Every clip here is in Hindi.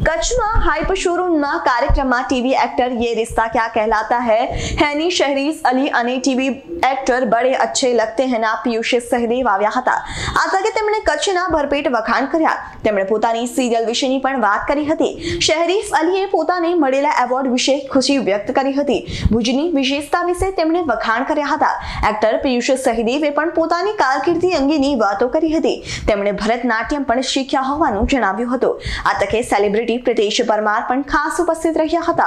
કચ્છમાં હાઈપ શોરૂમના કાર્યક્રમમાં ટીવી એક્ટર ये रिश्ता क्या कहलाता है હેની શહરીઝ અલી અને ટીવી એક્ટર બડે અચ્છે લગતે હેના પિયુષ સહદેવ આવ્યા હતા। આ તકે તેમણે કચ્છના ભરપેટ વખાણ કર્યા। તેમણે પોતાની સિરિયલ વિશેની પણ વાત કરી હતી। શહરીઝ અલીએ પોતાને મળેલા એવોર્ડ વિશે ખુશી વ્યક્ત કરી હતી। ભુજની વિશેષતા વિશે તેમણે વખાણ કર્યા હતા। એક્ટર પિયુષ સહદેવે પણ પોતાની કારકિર્દી અંગેની વાતો કરી હતી। તેમણે ભરતનાટ્યમ પણ શીખ્યા હોવાનું જણાવ્યું હતું। આ તકે સેલિબ્રિટી प्रीतेश परमार पण खास उपस्थित रहा था।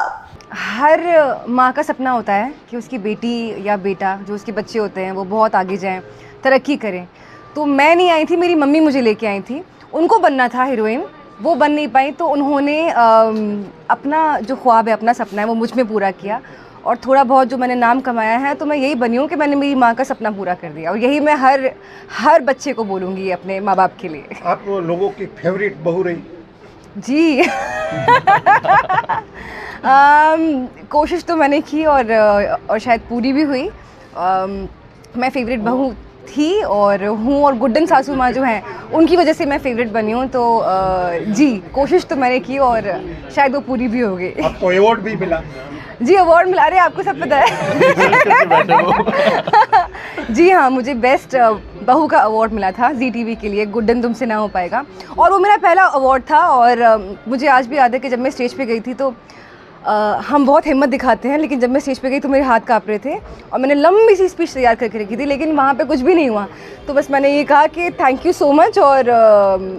हर माँ का सपना होता है कि उसकी बेटी या बेटा जो उसके बच्चे होते हैं वो बहुत आगे जाएं, तरक्की करें। तो मैं नहीं आई थी, मेरी मम्मी मुझे लेके आई थी। उनको बनना था हीरोइन, वो बन नहीं पाई, तो उन्होंने अपना जो ख्वाब है, अपना सपना है, वो मुझ में पूरा किया। और थोड़ा बहुत जो मैंने नाम कमाया है तो मैं यही बनी हूँ कि मैंने मेरी माँ का सपना पूरा कर दिया। और यही मैं हर बच्चे को बोलूँगी अपने माँ बाप के लिए। आप लोगों की फेवरेट बहू रही? जी कोशिश तो मैंने की और शायद पूरी भी हुई। मैं फेवरेट बहू थी और हूँ, और गुड्डन सासू माँ जो हैं उनकी वजह से मैं फेवरेट बनी हूँ। तो जी कोशिश तो मैंने की और शायद वो पूरी भी हो गई। आपको अवार्ड भी मिला? जी अवार्ड मिला, अरे आपको सब पता है। जी हाँ, मुझे बेस्ट बहू का अवार्ड मिला था जी टीवी के लिए, गुड्डन तुमसे ना हो पाएगा। और वो मेरा पहला अवार्ड था। और मुझे आज भी याद है कि जब मैं स्टेज पे गई थी तो हम बहुत हिम्मत दिखाते हैं, लेकिन जब मैं स्टेज पे गई तो मेरे हाथ काँप रहे थे और मैंने लंबी सी स्पीच तैयार करके रखी थी, लेकिन वहाँ पे कुछ भी नहीं हुआ। तो बस मैंने ये कहा कि थैंक यू सो मच, और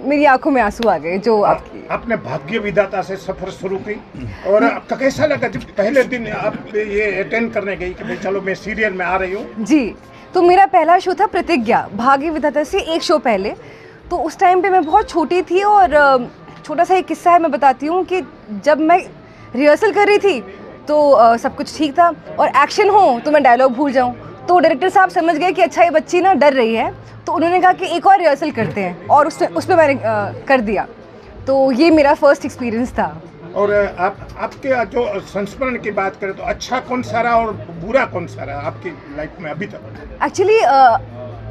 मेरी आंखों में आंसू आ गए। जो आपने भाग्य विधाता से सफर शुरू की, और आपका कैसा लगा जब पहले दिन आप ये अटेंड करने गई कि भाई चलो मैं सीरियल में आ रही हूँ? जी, तो मेरा पहला शो था प्रतिज्ञा, भाग्य विधाता से एक शो पहले। तो उस टाइम पे मैं बहुत छोटी थी, और छोटा सा एक किस्सा है, मैं बताती हूँ कि जब मैं रिहर्सल कर रही थी तो सब कुछ ठीक था, और एक्शन हो तो मैं डायलॉग भूल जाऊँ। तो डायरेक्टर साहब समझ गए कि अच्छा ये बच्ची ना डर रही है, तो उन्होंने कहा कि एक और रिहर्सल करते हैं, और उसमें मैंने कर दिया। तो ये मेरा फर्स्ट एक्सपीरियंस था। और आपके जो संस्मरण की बात करें तो अच्छा कौन सा रहा और बुरा कौन सा रहा आपकी लाइफ में अभी तक? एक्चुअली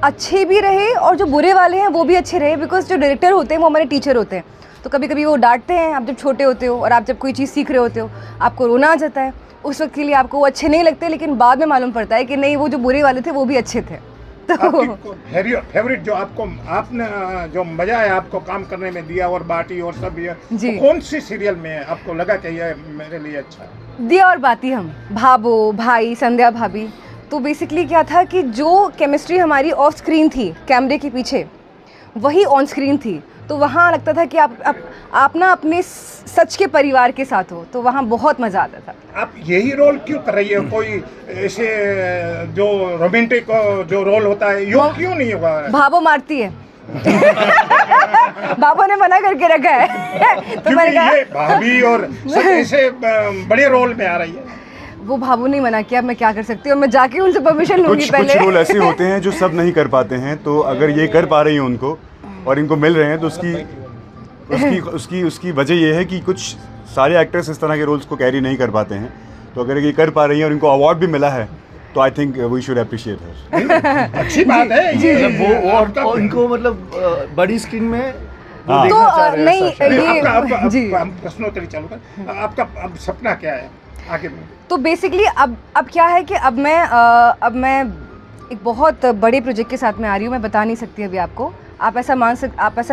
अच्छे भी रहे और जो बुरे वाले हैं वो भी अच्छे रहे, बिकॉज जो डायरेक्टर होते हैं वो हमारे टीचर होते हैं। तो कभी कभी वो डांटते हैं, आप जब छोटे होते हो और आप जब कोई चीज़ सीख रहे होते हो आपको रोना आ जाता है, उस वक्त के लिए आपको वो अच्छे नहीं लगते, लेकिन बाद में मालूम पड़ता है कि नहीं, वो जो बुरे वाले थे वो भी अच्छे थे। तो फेवरेट जो आपने जो मजा है आपको काम करने में, दिया और बाटी और सब ये, जी, तो कौन सी सीरियल में आपको लगा कि ये मेरे लिए अच्छा है? दिया और बाती, हम भाबो भाई, संध्या भाभी। तो बेसिकली क्या था कि जो केमिस्ट्री हमारी ऑफ स्क्रीन थी कैमरे के पीछे, वही ऑन स्क्रीन थी। तो वहाँ लगता था कि आप ना अपने सच के परिवार के साथ हो, तो वहाँ बहुत मज़ा आता था। आप यही रोल क्यों कर रही है? कोई ऐसे जो रोमांटिक जो रोल होता है यो क्यों नहीं होगा? भाबो मारती है। बाबा ने मना करके रखा है। तो मैंने कहा ये भाभी और सब ऐसे बड़े रोल में आ रही है। वो भाभू नहीं मना किया, मैं क्या कर सकती हूँ, मैं जाके उनसे परमिशन लूंगी पहले। कुछ रोल ऐसे होते हैं जो सब नहीं कर पाते हैं, तो अगर ये कर पा रही हैं उनको और इनको मिल रहे हैं तो उसकी वजह ये है कि कुछ सारे एक्टर्स इस तरह के रोल्स को कैरी नहीं कर पाते हैं। तो अगर ये कर पा रही हैं और इनको अवार्ड भी मिला है तो I think we should appreciate her. अच्छी बात है ये। वो इनको मतलब बड़ी स्क्रीन में हाँ। तो नहीं आपका जी प्रश्नोत्तरी चालू कर। आपका अब सपना क्या है आगे में? तो बेसिकली अब क्या है कि अब मैं एक बहुत बड़े प्रोजेक्ट के साथ में आ रही हूँ। मैं बता नहीं सकती अभी आपको, आप ऐसा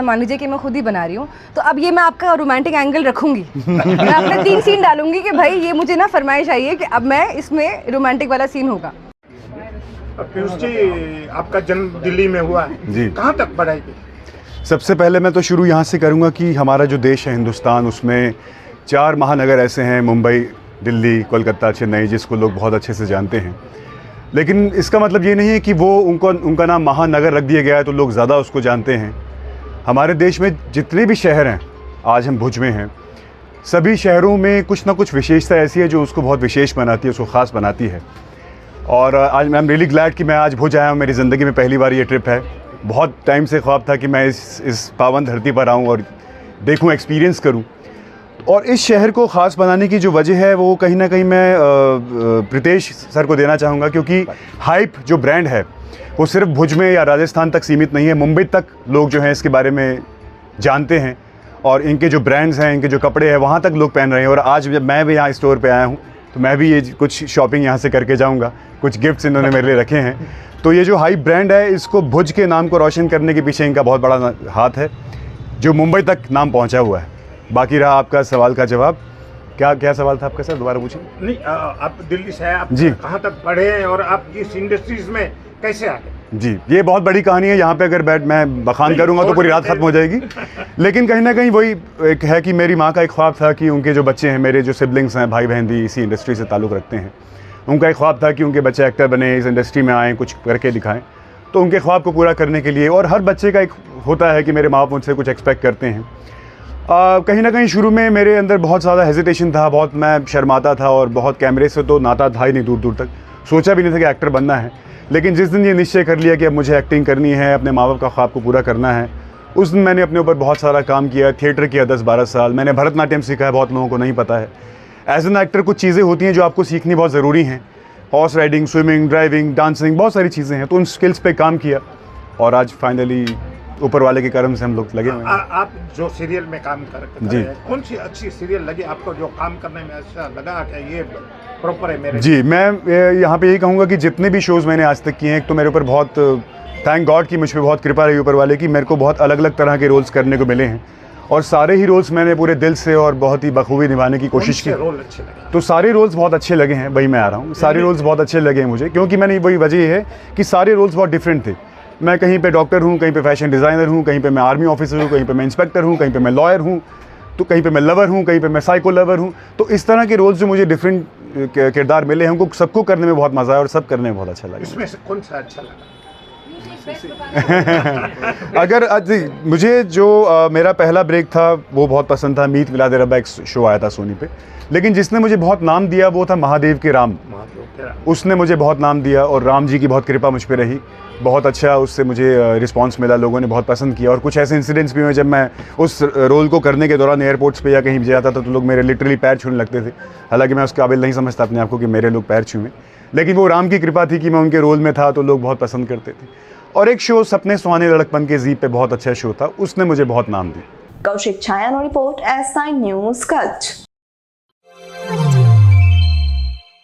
मान लीजिए कि मैं खुद ही बना रही हूँ। तो अब ये मैं आपका रोमांटिक एंगल रखूँगी। मैं अपने 3 सीन डालूंगी कि भाई ये मुझे ना फरमाइश आई है कि अब मैं इसमें रोमांटिक वाला सीन होगा। पीयूष जी, आपका जन्म दिल्ली में हुआ है जी, कहाँ तक पढ़ाई की? सबसे पहले मैं तो शुरू यहाँ से करूँगा कि हमारा जो देश है हिंदुस्तान, उसमें 4 महानगर ऐसे हैं, मुंबई, दिल्ली, कोलकाता, चेन्नई, जिसको लोग बहुत अच्छे से जानते हैं। लेकिन इसका मतलब ये नहीं है कि वो उनका नाम महानगर रख दिया गया है तो लोग ज़्यादा उसको जानते हैं। हमारे देश में जितने भी शहर हैं, आज हम भुज में हैं, सभी शहरों में कुछ ना कुछ विशेषता ऐसी है जो उसको बहुत विशेष बनाती है, उसको ख़ास बनाती है। और आज आई एम रियली ग्लैड कि मैं आज भुज आया हूँ। मेरी ज़िंदगी में पहली बार ये ट्रिप है। बहुत टाइम से ख्वाब था कि मैं इस पावन धरती पर आऊँ और देखूँ, एक्सपीरियंस करूँ। और इस शहर को ख़ास बनाने की जो वजह है वो कहीं ना कहीं मैं प्रीतेश सर को देना चाहूँगा, क्योंकि हाइप जो ब्रांड है वो सिर्फ भुज में या राजस्थान तक सीमित नहीं है, मुंबई तक लोग जो हैं इसके बारे में जानते हैं। और इनके जो ब्रांड्स हैं, इनके जो कपड़े हैं, वहाँ तक लोग पहन रहे हैं। और आज जब मैं भी यहाँ स्टोर पे आया हूँ तो मैं भी ये कुछ शॉपिंग यहाँ से करके जाऊँगा। कुछ गिफ्ट्स इन्होंने मेरे लिए रखे हैं। तो ये जो हाइप ब्रांड है, इसको भुज के नाम को रोशन करने के पीछे इनका बहुत बड़ा हाथ है, जो मुंबई तक नाम पहुँचा हुआ है। बाकी रहा आपका सवाल का जवाब, क्या सवाल था आपका सर, दोबारा पूछिए। नहीं, आप दिल्ली से आए, आप जी। कहाँ तक पढ़े हैं और आप इस इंडस्ट्रीज में कैसे आ गए? जी, ये बहुत बड़ी कहानी है। यहाँ पे अगर मैं बखान करूँगा तो पूरी रात ख़त्म हो जाएगी। लेकिन कहीं ना कहीं वही एक है कि मेरी माँ का एक ख्वाब था कि उनके जो बच्चे हैं, मेरे जो सिबलिंग्स हैं, भाई बहन भी इसी इंडस्ट्री से ताल्लुक़ रखते हैं, उनका एक ख्वाब था कि उनके बच्चे एक्टर बने, इस इंडस्ट्री में आएँ, कुछ करके दिखाएँ। तो उनके ख्वाब को पूरा करने के लिए, और हर बच्चे का एक होता है कि मेरे माँ बाप मुझसे कुछ एक्सपेक्ट करते हैं। कहीं ना कहीं शुरू में मेरे अंदर बहुत ज़्यादा हेजिटेशन था, बहुत मैं शर्माता था, और बहुत कैमरे से तो नाता था ही नहीं, दूर दूर तक सोचा भी नहीं था कि एक्टर बनना है। लेकिन जिस दिन ये निश्चय कर लिया कि अब मुझे एक्टिंग करनी है, अपने माँ बाप का ख्वाब को पूरा करना है, उस दिन मैंने अपने ऊपर बहुत सारा काम किया। थिएटर किया 10-12 साल, मैंने भरतनाट्यम सीखा है, बहुत लोगों को नहीं पता है। एज एन एक्टर कुछ चीज़ें होती हैं जो आपको सीखनी बहुत ज़रूरी हैं, horse riding, swimming, driving, dancing, बहुत सारी चीज़ें हैं। तो उन स्किल्स पे काम किया और आज फाइनली ऊपर वाले के कर्म से हम लोग लगे हुए हैं। आप जो सीरियल में काम कर जी। रहे हैं, कौन सी अच्छी सीरियल लगी आपको जो काम करने में अच्छा लगा कि ये प्रॉपर है मेरे? जी, मैं यहाँ पे यही कहूँगा कि जितने भी शोज़ मैंने आज तक किए हैं, एक तो मेरे ऊपर बहुत थैंक गॉड कि मुझ पर बहुत कृपा रही ऊपर वाले की, मेरे को बहुत अलग अलग तरह के रोल्स करने को मिले हैं, और सारे ही रोल्स मैंने पूरे दिल से और बहुत ही बखूबी निभाने की कोशिश की। रोल अच्छे लगे? तो सारे रोल्स बहुत अच्छे लगे हैं, वही मैं आ रहा हूँ, सारे रोल्स बहुत अच्छे लगे हैं मुझे, क्योंकि मैंने वही वजह ये है कि सारे रोल्स बहुत डिफरेंट थे। मैं कहीं पे डॉक्टर हूँ, कहीं पे फैशन डिज़ाइनर हूँ, कहीं पे मैं आर्मी ऑफिसर हूँ, कहीं पे मैं इंस्पेक्टर हूँ, कहीं पे मैं लॉयर हूँ, तो कहीं पे मैं लवर हूँ, कहीं पे मैं साइको लवर हूँ। तो इस तरह के रोल्स जो मुझे डिफरेंट किरदार मिले हैं, उनको सबको करने में बहुत मज़ा आया और सब करने में बहुत अच्छा लगा। इसमें से कौन सा अच्छा लगा? अगर मुझे जो मेरा पहला ब्रेक था वो बहुत पसंद था, मीत मिलाद रब्बा एक शो आया था सोनी पे, लेकिन जिसने मुझे बहुत नाम दिया वो था महादेव के राम। उसने मुझे बहुत नाम दिया और राम जी की बहुत कृपा मुझ पे रही, बहुत अच्छा उससे मुझे रिस्पांस मिला, लोगों ने बहुत पसंद किया। और कुछ ऐसे इंसिडेंट्स भी हुए जब मैं उस रोल को करने के दौरान एयरपोर्ट्स पे या कहीं भी जाता था तो लोग मेरे लिटरली पैर छूने लगते थे। हालांकि मैं उस काबिल नहीं समझता अपने आप को कि मेरे लोग पैर छूएं, लेकिन वो राम की कृपा थी कि मैं उनके रोल में था तो लोग बहुत पसंद करते थे। और एक शो सपने सुहाने लड़कपन के जी पे बहुत अच्छा शो था, उसने मुझे बहुत नाम दिया। कौशिक छाया नो रिपोर्ट, S9 न्यूज़ कच्छ।